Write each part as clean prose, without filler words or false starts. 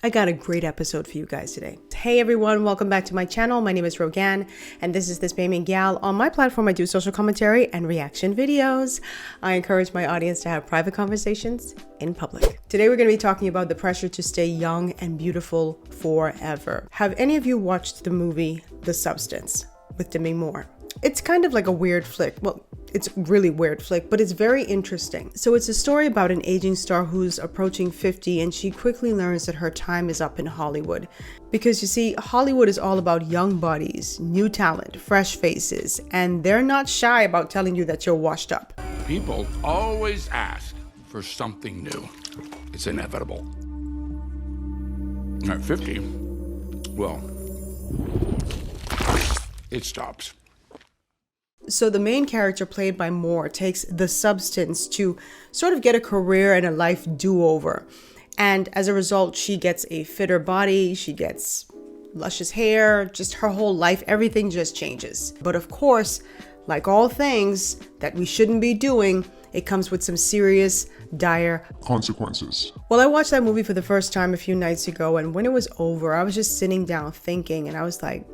I got a great episode for you guys today. Hey everyone, welcome back to my channel. My name is Rogan and this is this Bahamian Gyal. On my platform, I do social commentary and reaction videos. I encourage my audience to have private conversations in public. Today we're going to be talking about the pressure to stay young and beautiful forever. Have any of you watched the movie The Substance with Demi Moore? It's kind of like a weird flick. Well, it's a really weird flick, but it's very interesting. So it's a story about an aging star who's approaching 50 and she quickly learns that her time is up in Hollywood. Because you see, Hollywood is all about young bodies, new talent, fresh faces, and they're not shy about telling you that you're washed up. People always ask for something new. It's inevitable. At 50, well, it stops. So the main character, played by Moore, takes the substance to sort of get a career and a life do-over. And as a result, she gets a fitter body, she gets luscious hair, just her whole life, everything just changes. But of course, like all things that we shouldn't be doing, it comes with some serious, dire consequences. Well, I watched that movie for the first time a few nights ago, and when it was over, I was just sitting down thinking, and I was like,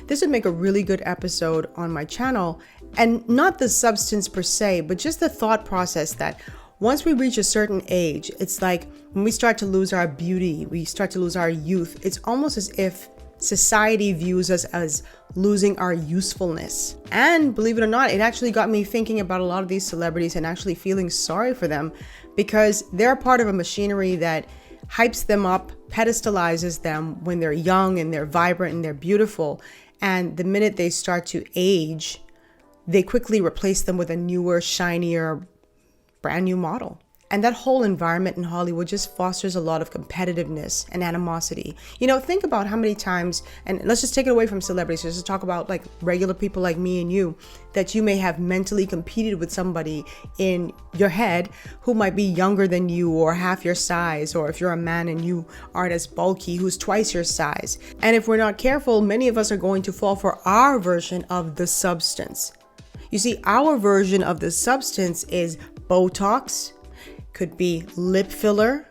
this would make a really good episode on my channel. And not the substance per se, but just the thought process that once we reach a certain age, it's like when we start to lose our beauty, we start to lose our youth, it's almost as if society views us as losing our usefulness. And believe it or not, it actually got me thinking about a lot of these celebrities and actually feeling sorry for them, because they're part of a machinery that hypes them up, pedestalizes them when they're young and they're vibrant and they're beautiful. And the minute they start to age, they quickly replace them with a newer, shinier, brand new model. And that whole environment in Hollywood just fosters a lot of competitiveness and animosity. You know, think about how many times, and let's just take it away from celebrities, just to talk about like regular people like me and you, that you may have mentally competed with somebody in your head who might be younger than you or half your size, or if you're a man and you aren't as bulky, who's twice your size. And if we're not careful, many of us are going to fall for our version of the substance. You see, our version of the substance is Botox, could be lip filler,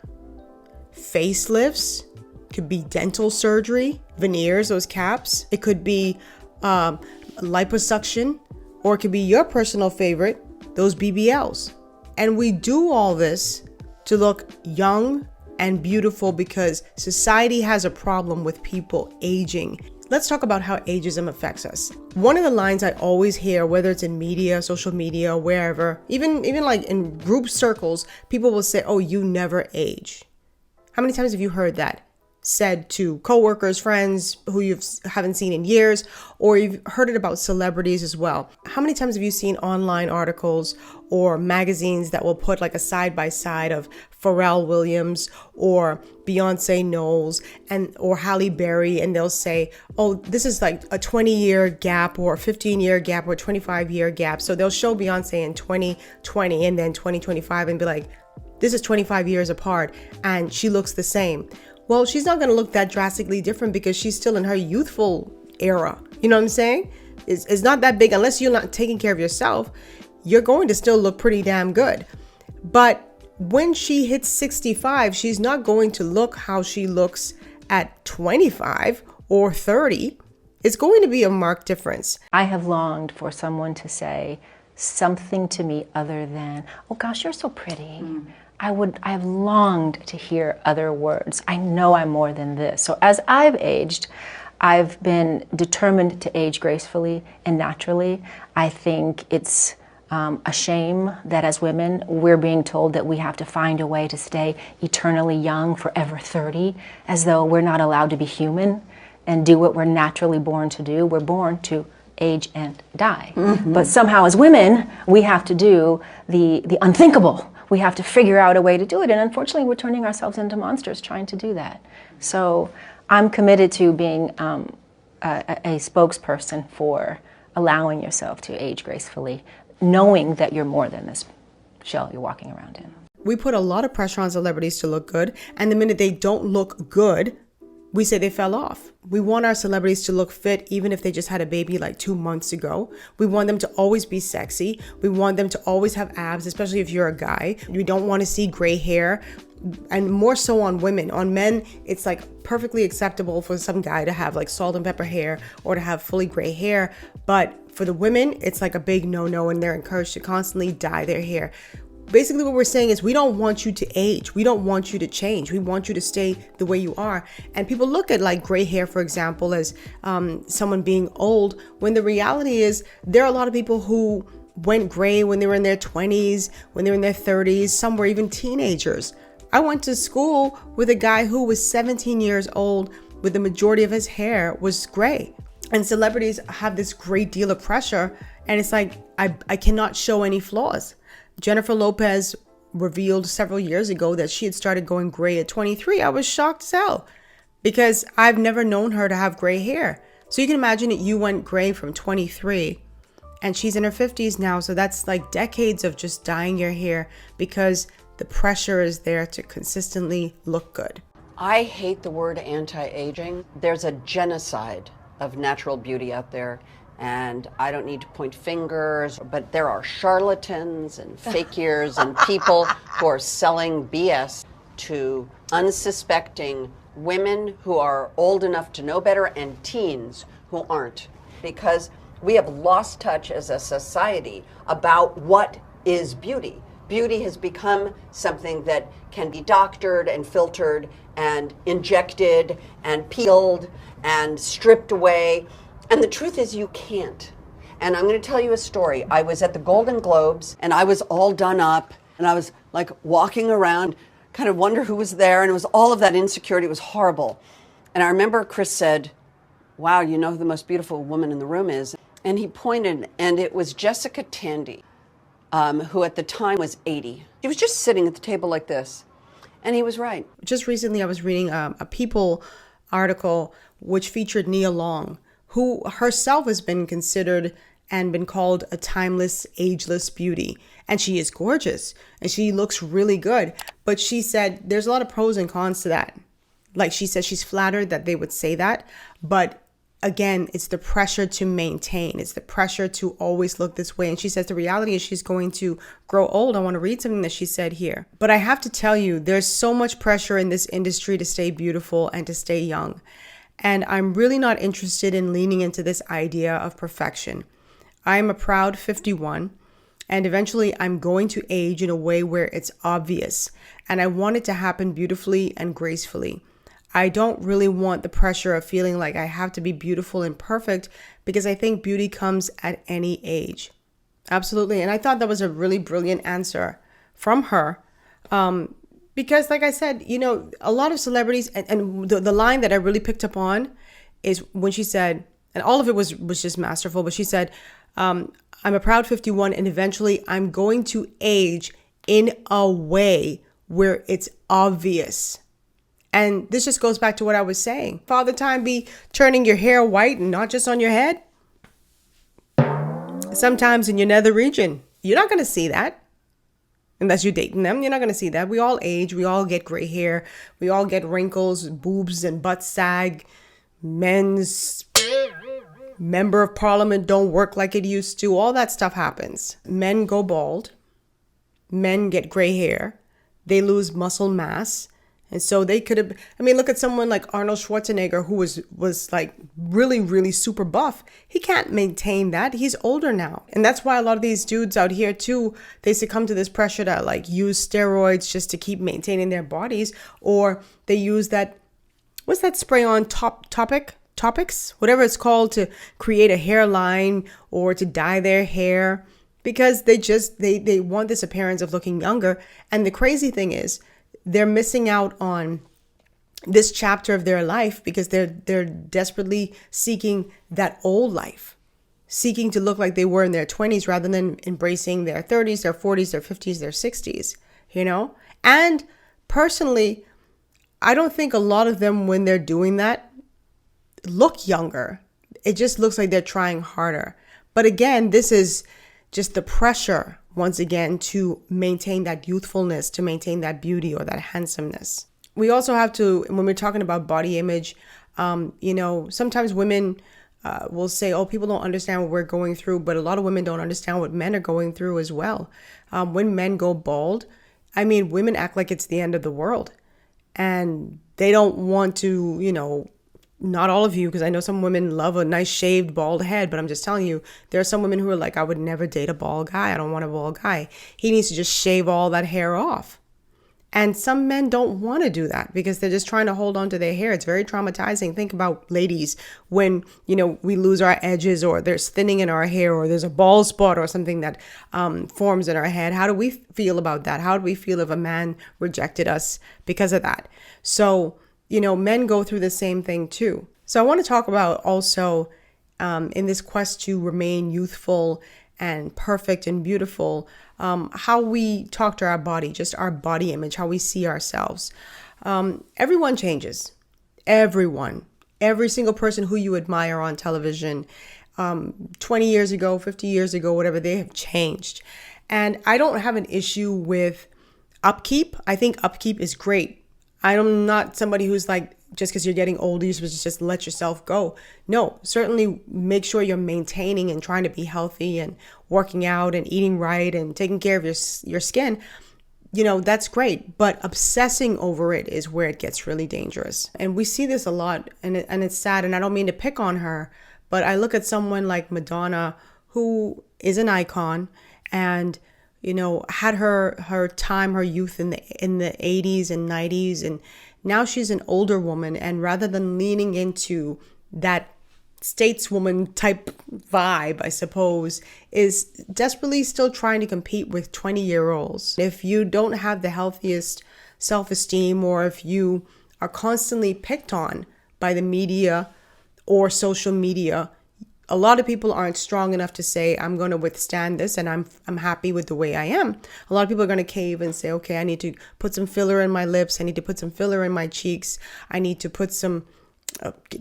facelifts, could be dental surgery, veneers, those caps. It could be liposuction, or it could be your personal favorite, those BBLs. And we do all this to look young and beautiful because society has a problem with people aging. Let's talk about how ageism affects us. One of the lines I always hear, whether it's in media, social media, wherever, even like in group circles, people will say, "Oh, you never age." How many times have you heard that said to coworkers, friends who you haven't seen in years, or you've heard it about celebrities as well? How many times have you seen online articles or magazines that will put like a side by side of Pharrell Williams or Beyonce Knowles or Halle Berry, and they'll say, oh, this is like a 20-year gap or a 15-year gap or a 25-year gap. So they'll show Beyonce in 2020 and then 2025 and be like, this is 25 years apart and she looks the same. Well, she's not going to look that drastically different because she's still in her youthful era. You know what I'm saying? It's not that big. Unless you're not taking care of yourself, you're going to still look pretty damn good. But when she hits 65, she's not going to look how she looks at 25 or 30. It's going to be a marked difference. I have longed for someone to say something to me other than, oh gosh, you're so pretty. I have longed to hear other words. I know I'm more than this. So as I've aged, I've been determined to age gracefully and naturally. I think it's a shame that as women, we're being told that we have to find a way to stay eternally young, forever 30, as though we're not allowed to be human and do what we're naturally born to do. We're born to age and die. But somehow as women, we have to do the unthinkable. We have to figure out a way to do it. And unfortunately, we're turning ourselves into monsters trying to do that. So I'm committed to being a spokesperson for allowing yourself to age gracefully, knowing that you're more than this shell you're walking around in. We put a lot of pressure on celebrities to look good, and the minute they don't look good, we say they fell off. We want our celebrities to look fit even if they just had a baby like 2 months ago. We want them to always be sexy. We want them to always have abs, especially if you're a guy. We don't want to see gray hair and more so on women. On men, it's like perfectly acceptable for some guy to have like salt and pepper hair or to have fully gray hair. But for the women, it's like a big no-no, and they're encouraged to constantly dye their hair. Basically what we're saying is we don't want you to age. We don't want you to change. We want you to stay the way you are. And people look at like gray hair, for example, as someone being old, when the reality is there are a lot of people who went gray when they were in their 20s, when they were in their 30s, some were even teenagers. I went to school with a guy who was 17 years old with the majority of his hair was gray. And celebrities have this great deal of pressure, and it's like I cannot show any flaws. Jennifer Lopez revealed several years ago that she had started going gray at 23. I was shocked as hell because I've never known her to have gray hair. So you can imagine that you went gray from 23 and she's in her 50s now. So that's like decades of just dyeing your hair because the pressure is there to consistently look good. I hate the word anti-aging. There's a genocide of natural beauty out there. And I don't need to point fingers, but there are charlatans and fakiers and people who are selling BS to unsuspecting women who are old enough to know better and teens who aren't. Because we have lost touch as a society about what is beauty. Beauty has become something that can be doctored and filtered and injected and peeled and stripped away. And the truth is you can't. And I'm going to tell you a story. I was at the Golden Globes and I was all done up and I was like walking around, kind of wonder who was there. And it was all of that insecurity. It was horrible. And I remember Chris said, wow, you know who the most beautiful woman in the room is? And he pointed, and it was Jessica Tandy, who at the time was 80. She was just sitting at the table like this. And he was right. Just recently I was reading a People article which featured Nia Long, who herself has been considered and been called a timeless, ageless beauty. And she is gorgeous and she looks really good. But she said there's a lot of pros and cons to that. Like she said, she's flattered that they would say that. But again, it's the pressure to maintain. It's the pressure to always look this way. And she says the reality is she's going to grow old. I want to read something that she said here. But I have to tell you, there's so much pressure in this industry to stay beautiful and to stay young. And I'm really not interested in leaning into this idea of perfection. I'm a proud 51, and eventually I'm going to age in a way where it's obvious. And I want it to happen beautifully and gracefully. I don't really want the pressure of feeling like I have to be beautiful and perfect because I think beauty comes at any age. Absolutely. And I thought that was a really brilliant answer from her. Because like I said, you know, a lot of celebrities and the line that I really picked up on is when she said, and all of it was just masterful, but she said, I'm a proud 51 and eventually I'm going to age in a way where it's obvious. And this just goes back to what I was saying. Father Time be turning your hair white and not just on your head. Sometimes in your nether region, you're not going to see that. Unless you're dating them, you're not going to see that. We all age. We all get gray hair. We all get wrinkles, boobs and butt sag. Men's member of parliament don't work like it used to. All that stuff happens. Men go bald. Men get gray hair. They lose muscle mass. And so they could have, I mean, look at someone like Arnold Schwarzenegger, who was like really, really super buff. He can't maintain that. He's older now. And that's why a lot of these dudes out here too, they succumb to this pressure to like use steroids just to keep maintaining their bodies. Or they use that, what's that spray on topics, whatever it's called, to create a hairline or to dye their hair because they want this appearance of looking younger. And the crazy thing is, they're missing out on this chapter of their life because they're desperately seeking that old life, seeking to look like they were in their 20s rather than embracing their 30s, their 40s, their 50s, their 60s, you know? And personally, I don't think a lot of them, when they're doing that, look younger. It just looks like they're trying harder. But again, this is just the pressure once again to maintain that youthfulness, to maintain that beauty or that handsomeness. We also have to, when we're talking about body image, you know, sometimes women will say, oh, people don't understand what we're going through, but a lot of women don't understand what men are going through as well. When men go bald, I mean, women act like it's the end of the world, and they don't want to, not all of you, because I know some women love a nice shaved bald head, but I'm just telling you, there are some women who are like, I would never date a bald guy. I don't want a bald guy. He needs to just shave all that hair off. And some men don't want to do that because they're just trying to hold on to their hair. It's very traumatizing. Think about ladies when, we lose our edges, or there's thinning in our hair, or there's a bald spot or something that forms in our head. How do we feel about that? How do we feel if a man rejected us because of that? So, men go through the same thing too. So I want to talk about also in this quest to remain youthful and perfect and beautiful, how we talk to our body, just our body image, how we see ourselves. Everyone changes. Everyone. Every single person who you admire on television, 20 years ago, 50 years ago, whatever, they have changed. And I don't have an issue with upkeep. I think upkeep is great. I'm not somebody who's like, just because you're getting older, you're supposed to just let yourself go. No, certainly make sure you're maintaining and trying to be healthy and working out and eating right and taking care of your skin. That's great. But obsessing over it is where it gets really dangerous. And we see this a lot, and it's sad. And I don't mean to pick on her, but I look at someone like Madonna, who is an icon and had her time, her youth in the 80s and 90s, and now she's an older woman, and rather than leaning into that stateswoman type vibe, I suppose, is desperately still trying to compete with 20-year-olds. If you don't have the healthiest self-esteem, or if you are constantly picked on by the media or social media, a lot of people aren't strong enough to say, I'm going to withstand this and I'm happy with the way I am. A lot of people are going to cave and say, okay, I need to put some filler in my lips. I need to put some filler in my cheeks. I need to put some,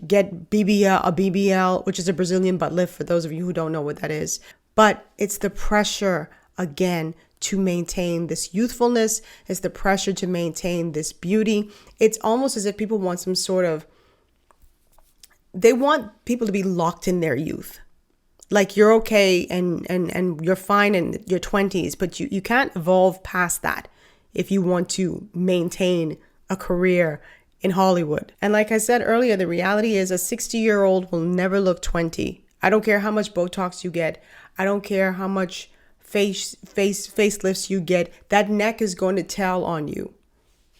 get BBL, which is a Brazilian butt lift for those of you who don't know what that is. But it's the pressure, again, to maintain this youthfulness. It's the pressure to maintain this beauty. It's almost as if people want some sort of, they want people to be locked in their youth. Like you're okay and you're fine in your 20s, but you can't evolve past that if you want to maintain a career in Hollywood. And like I said earlier, the reality is a 60-year-old will never look 20. I don't care how much Botox you get. I don't care how much facelifts you get. That neck is going to tell on you.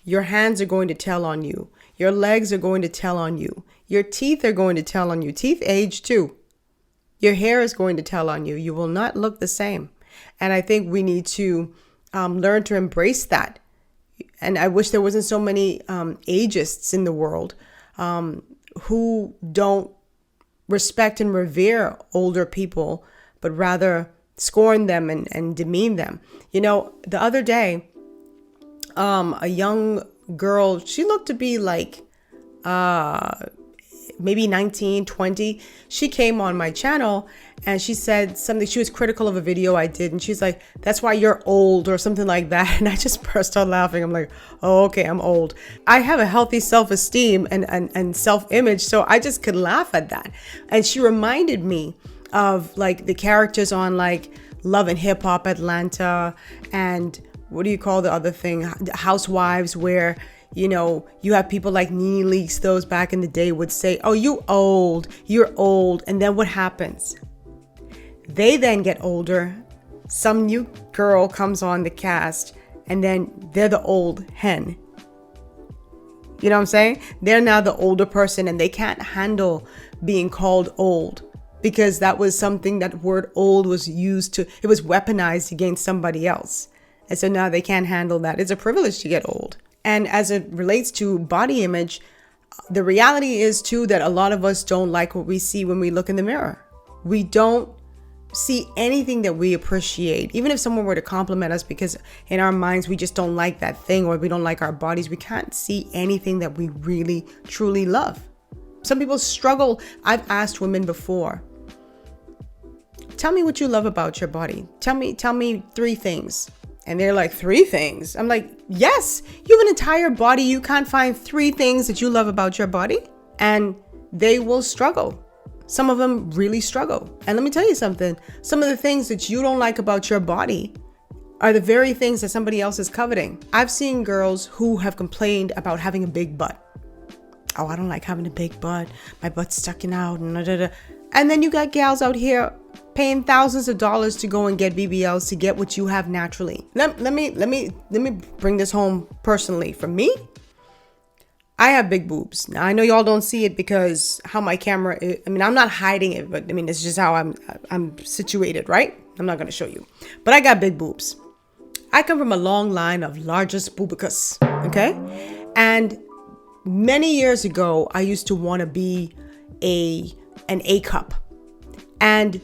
Your hands are going to tell on you. Your legs are going to tell on you. Your teeth are going to tell on you. Teeth age too. Your hair is going to tell on you. You will not look the same. And I think we need to learn to embrace that. And I wish there wasn't so many ageists in the world who don't respect and revere older people, but rather scorn them and demean them. The other day, a young girl, she looked to be like maybe 19, 20. She came on my channel and she said something. She was critical of a video I did. And she's like, that's why you're old or something like that. And I just burst out laughing. I'm like, oh, okay, I'm old. I have a healthy self-esteem and self-image. So I just could laugh at that. And she reminded me of like the characters on like Love and Hip Hop Atlanta and what do you call the other thing? Housewives, where you have people like Nene Leakes, those back in the day would say, oh, you're old. And then what happens? They then get older. Some new girl comes on the cast and then they're the old hen. You know what I'm saying? They're now the older person and they can't handle being called old because that was something, that word old was used to, it was weaponized against somebody else. And so now they can't handle that. It's a privilege to get old. And as it relates to body image, the reality is too that a lot of us don't like what we see when we look in the mirror. We don't see anything that we appreciate. Even if someone were to compliment us because in our minds we just don't like that thing or we don't like our bodies, we can't see anything that we really truly love. Some people struggle. I've asked women before, tell me what you love about your body. Tell me 3 things. And they're like, 3 things? I'm like, yes, you have an entire body. You can't find 3 things that you love about your body. And they will struggle. Some of them really struggle. And let me tell you something. Some of the things that you don't like about your body are the very things that somebody else is coveting. I've seen girls who have complained about having a big butt. Oh, I don't like having a big butt. My butt's sticking out. And then you got gals out here paying thousands of dollars to go and get BBLs to get what you have naturally. Let me bring this home personally. For me, I have big boobs. Now I know y'all don't see it because how my camera is, I mean, I'm not hiding it, but I mean, it's just how I'm situated, right? I'm not going to show you, but I got big boobs. I come from a long line of largest boobicus, okay? And many years ago, I used to want to be an A cup. And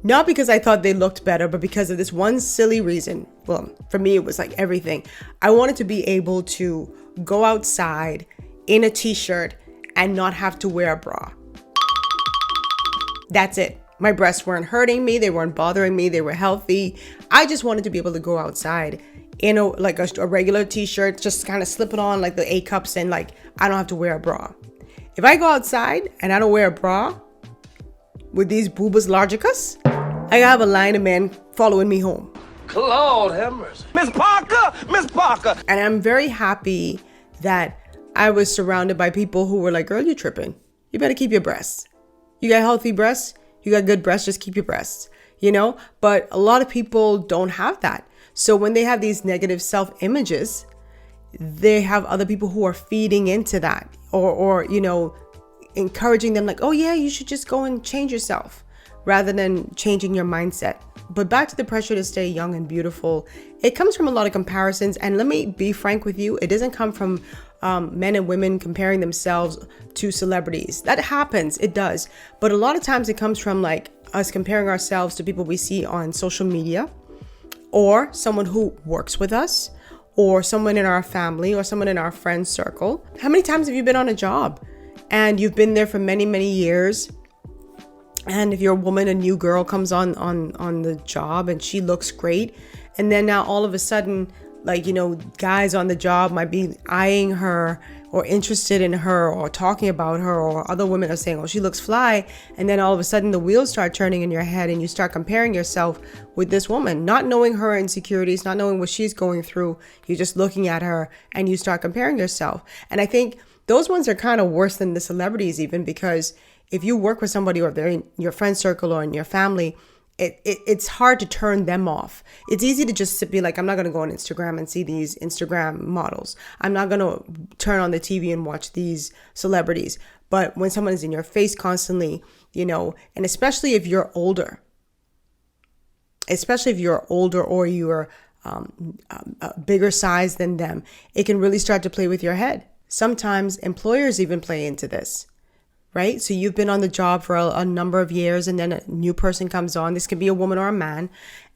not because I thought they looked better, but because of this one silly reason. Well, for me, it was like everything. I wanted to be able to go outside in a t-shirt and not have to wear a bra. That's it. My breasts weren't hurting me. They weren't bothering me. They were healthy. I just wanted to be able to go outside in a regular t-shirt, just kind of slip it on like the A cups, and like I don't have to wear a bra. If I go outside and I don't wear a bra with these boobas largicus, I have a line of men following me home. Lord have mercy. Miss Parker! Miss Parker! And I'm very happy that I was surrounded by people who were like, girl, you're tripping. You better keep your breasts. You got healthy breasts. You got good breasts. Just keep your breasts, you know? But a lot of people don't have that. So when they have these negative self-images, they have other people who are feeding into that or, you know, encouraging them like, oh yeah, you should just go and change yourself rather than changing your mindset. But back to the pressure to stay young and beautiful, it comes from a lot of comparisons. And let me be frank with you, it doesn't come from men and women comparing themselves to celebrities. That happens, it does. But a lot of times it comes from like us comparing ourselves to people we see on social media, or someone who works with us, or someone in our family, or someone in our friend circle. How many times have you been on a job and you've been there for many, many years? And if you're a woman, a new girl comes on the job and she looks great. And then now all of a sudden, like, you know, guys on the job might be eyeing her or interested in her or talking about her, or other women are saying, oh, she looks fly. And then all of a sudden the wheels start turning in your head and you start comparing yourself with this woman, not knowing her insecurities, not knowing what she's going through. You're just looking at her and you start comparing yourself. And I think those ones are kind of worse than the celebrities even, because if you work with somebody or they're in your friend circle or in your family, it's hard to turn them off. It's easy to just be like, I'm not going to go on Instagram and see these Instagram models. I'm not going to turn on the TV and watch these celebrities. But when someone is in your face constantly, you know, and especially if you're older or you're a bigger size than them, it can really start to play with your head. Sometimes employers even play into this. Right? So you've been on the job for a number of years, and then a new person comes on. This could be a woman or a man.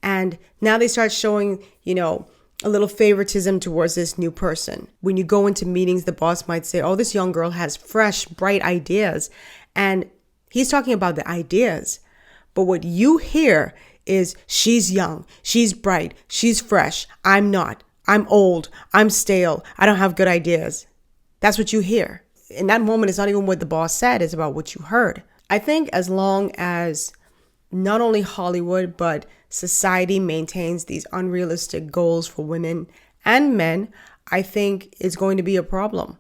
And now they start showing, you know, a little favoritism towards this new person. When you go into meetings, the boss might say, oh, this young girl has fresh, bright ideas. And he's talking about the ideas. But what you hear is, she's young, she's bright, she's fresh. I'm not. I'm old. I'm stale. I don't have good ideas. That's what you hear. In that moment, it's not even what the boss said, it's about what you heard. I think as long as not only Hollywood, but society maintains these unrealistic goals for women and men, I think it's going to be a problem.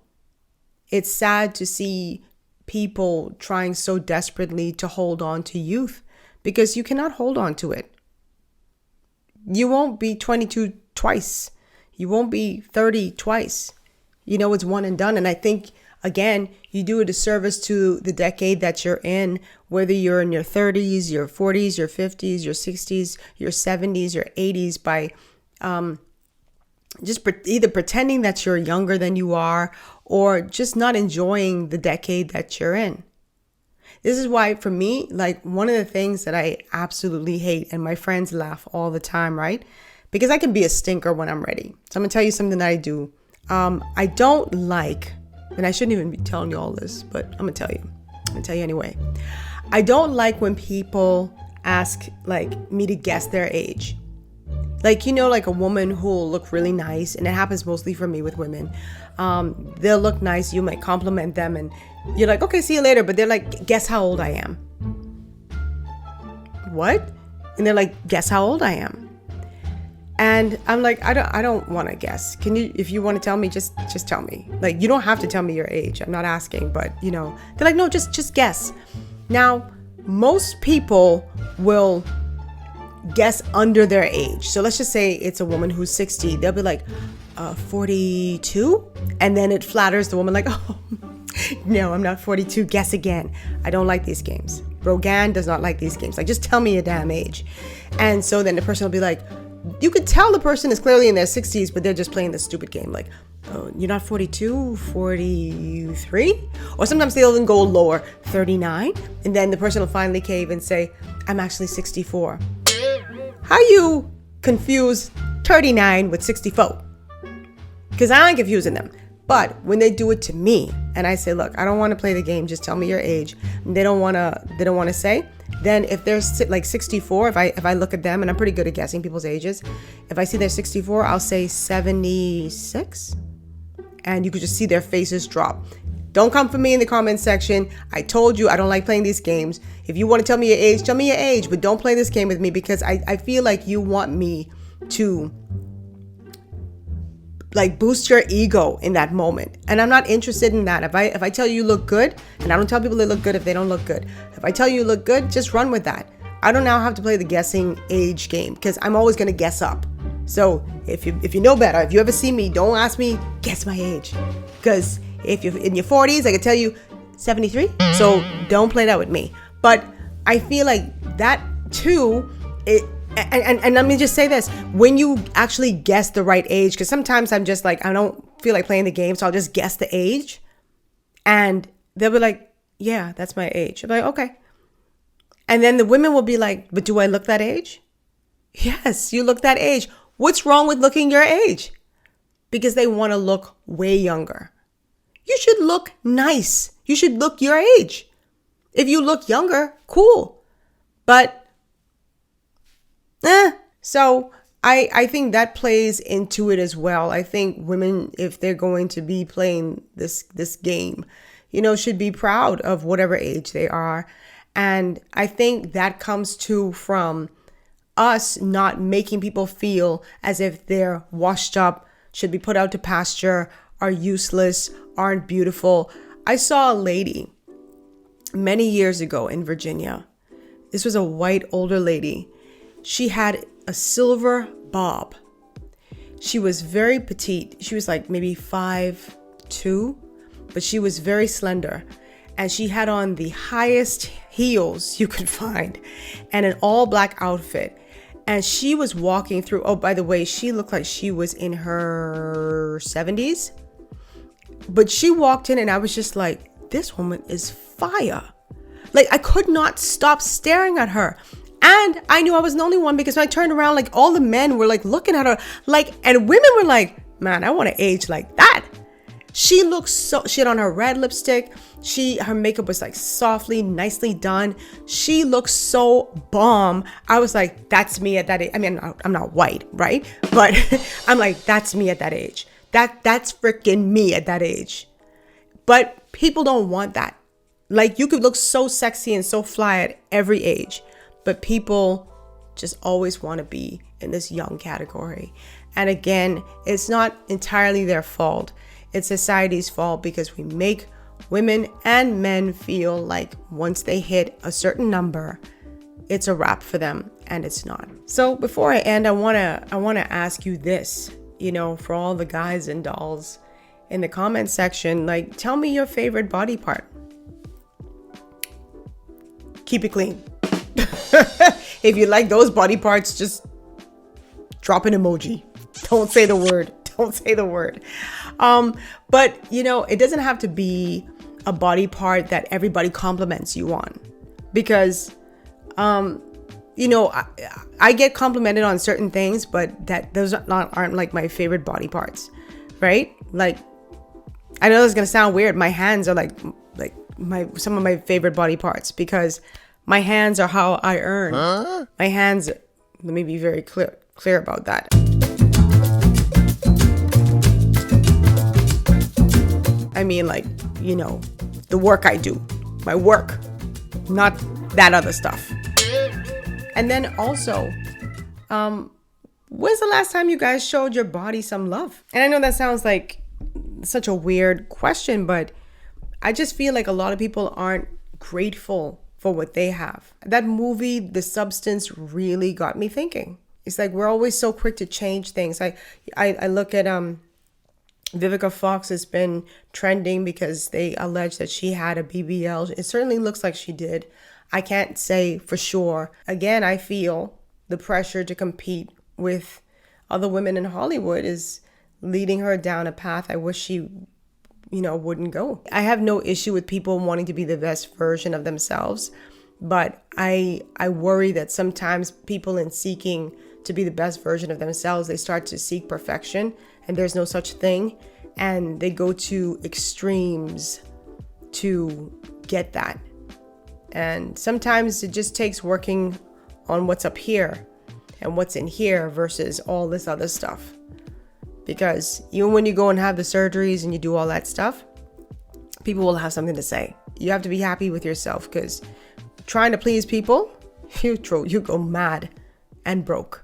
It's sad to see people trying so desperately to hold on to youth, because you cannot hold on to it. You won't be 22 twice. You won't be 30 twice. You know, it's one and done. And I think, again, you do a disservice to the decade that you're in, whether you're in your 30s, your 40s, your 50s, your 60s, your 70s, your 80s, by just either pretending that you're younger than you are, or just not enjoying the decade that you're in. This is why, for me, like, one of the things that I absolutely hate, and my friends laugh all the time, right? Because I can be a stinker when I'm ready. So I'm gonna tell you something that I do. I don't like, and I shouldn't even be telling you all this, but I'm gonna tell you. I'm gonna tell you anyway. I don't like when people ask like me to guess their age. Like, you know, like a woman who'll look really nice, and it happens mostly for me with women. They'll look nice, you might compliment them, and you're like, okay, see you later. But they're like, guess how old I am. What? And they're like, guess how old I am. And I'm like, I don't want to guess. Can you, if you want to tell me, just tell me. Like, you don't have to tell me your age. I'm not asking, but you know, they're like, no, just guess. Now, most people will guess under their age. So let's just say it's a woman who's 60. They'll be like, 42? And then it flatters the woman like, oh, no, I'm not 42. Guess again. I don't like these games. Rogan does not like these games. Like, just tell me your damn age. And so then the person will be like, you could tell the person is clearly in their 60s, but they're just playing this stupid game. Like, oh, you're not 42, 43? Or sometimes they'll even go lower, 39. And then the person will finally cave and say, I'm actually 64. How you confuse 39 with 64? Because I ain't confusing them. But when they do it to me and I say, look, I don't want to play the game, just tell me your age, and they don't want to say, then if they're like 64, if I look at them, and I'm pretty good at guessing people's ages, if I see they're 64, I'll say 76, and you could just see their faces drop. Don't come for me in the comment section. I told you I don't like playing these games. If you want to tell me your age, tell me your age, but don't play this game with me, because I feel like you want me to like boost your ego in that moment, and I'm not interested in that. If I tell you look good, and I don't tell people they look good if they don't look good. If I tell you look good, just run with that. I don't now have to play the guessing age game, because I'm always going to guess up. So if you know better, if you ever see me, don't ask me guess my age, because if you're in your 40s, I can tell you 73. So don't play that with me. But I feel like that too, and let me just say this, when you actually guess the right age, because sometimes I'm just like, I don't feel like playing the game, so I'll just guess the age, and they'll be like, yeah, that's my age. I'm like, okay. And then the women will be like, but do I look that age? Yes, you look that age. What's wrong with looking your age? Because they want to look way younger. You should look nice. You should look your age. If you look younger, cool. But so I think that plays into it as well. I think women, if they're going to be playing this game, you know, should be proud of whatever age they are. And I think that comes from us not making people feel as if they're washed up, should be put out to pasture, are useless, aren't beautiful. I saw a lady many years ago in Virginia. This was a white older lady. She had a silver bob. She was very petite. She was like maybe 5'2", but she was very slender. And she had on the highest heels you could find and an all black outfit. And she was walking through, oh, by the way, she looked like she was in her 70s. But she walked in and I was just like, this woman is fire. Like, I could not stop staring at her. And I knew I wasn't the only one, because when I turned around, like all the men were like looking at her, like, and women were like, man, I want to age like that. She looked so, she had on her red lipstick. Her makeup was like softly, nicely done. She looked so bomb. I was like, that's me at that age. I mean, I'm not white, right? But I'm like, that's me at that age. That's freaking me at that age. But people don't want that. Like, you could look so sexy and so fly at every age, but people just always want to be in this young category. And again, it's not entirely their fault. It's society's fault, because we make women and men feel like once they hit a certain number, it's a wrap for them, and it's not. So before I end, I want to ask you this, you know, for all the guys and dolls in the comment section, like, tell me your favorite body part. Keep it clean. If you like those body parts, just drop an emoji. Don't say the word. Don't say the word. But, you know, it doesn't have to be a body part that everybody compliments you on, because, you know, I get complimented on certain things, but those aren't like my favorite body parts, right? Like, I know this is gonna sound weird. My hands are like some of my favorite body parts, because my hands are how I earn. My hands, let me be very clear about that. I mean, like, you know, the work I do, my work, not that other stuff. And then also, when's the last time you guys showed your body some love? And I know that sounds like such a weird question, but I just feel like a lot of people aren't grateful for what they have. That movie, The Substance, really got me thinking. It's like we're always so quick to change things. I look at Vivica Fox has been trending because they allege that she had a BBL. It certainly looks like she did. I can't say for sure. Again, I feel the pressure to compete with other women in Hollywood is leading her down a path I wish she, wouldn't go. I have no issue with people wanting to be the best version of themselves, but I worry that sometimes people, in seeking to be the best version of themselves, they start to seek perfection, and there's no such thing, and they go to extremes to get that. And sometimes it just takes working on what's up here and what's in here versus all this other stuff. Because even when you go and have the surgeries and you do all that stuff, people will have something to say. You have to be happy with yourself, because trying to please people, you go mad and broke.